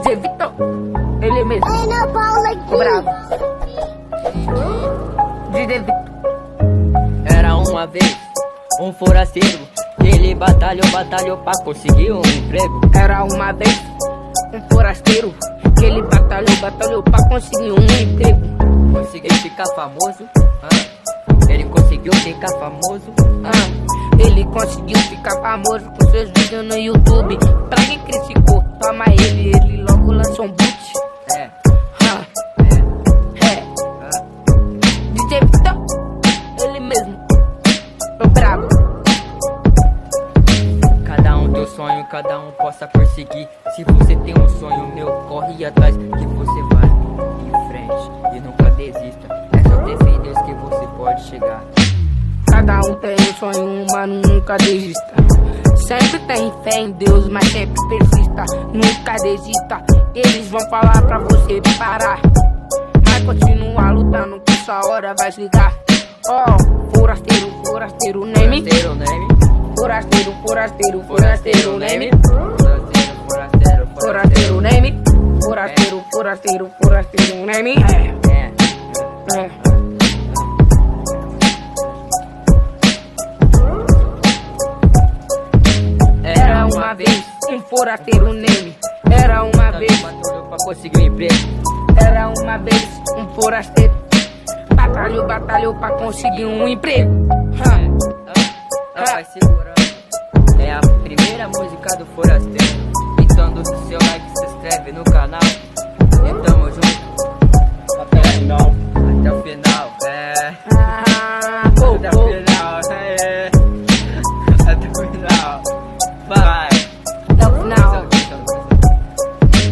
DJ Vitor, ele mesmo, o bravo. DJ Vitor. Era uma vez um forasteiro, ele batalhou pra conseguir um emprego. Era uma vez um forasteiro, que ele batalhou pra conseguir um emprego. Conseguiu ficar famoso, ele conseguiu ficar famoso. Ele conseguiu ficar famoso com seus vídeos no YouTube. Pra quem criticou, toma ele logo lançou um boot. DJ Vitor, ele mesmo, o brabo. Cada um tem um sonho, cada um possa perseguir. Se você tem um sonho, meu, corre atrás que você vai em frente e nunca desista. É só ter fé em Deus que você pode chegar. Cada um tem um sonho, mano, nunca desista. Sempre tem fé em Deus, mas sempre persista. Nunca desista. Eles vão falar pra você parar, mas continua lutando que sua hora vai chegar. Forasteiro, name. Forasteiro, name. Forasteiro, name. Forasteiro, name. Era uma vez um forasteiro name. Era uma vez batalhou pra conseguir um emprego. Era uma vez um forasteiro, batalhou pra conseguir um emprego. Vai segurando. É a primeira música do forasteiro. Então do seu like, se inscreve no canal. E tamo junto até o final. Até o final, Até o final, Até o final. Vai. Até o final.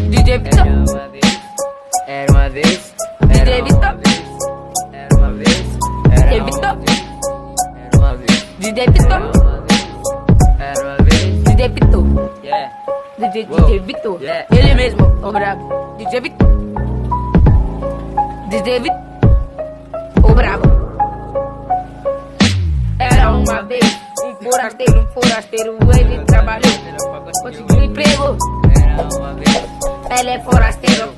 DJ Vitor. Era uma vez. DJ Vitor. Era uma vez. DJ Vitor. Era uma vez. DJ Vitor. Era uma vez. DJ Vitor. DJ Vitor. Ele mesmo, o brabo. DJ Vitor. DJ Vitor, o brabo. Era uma vez um forasteiro, ele trabalhou, conseguiu um emprego. Era uma vez. Ele é forasteiro.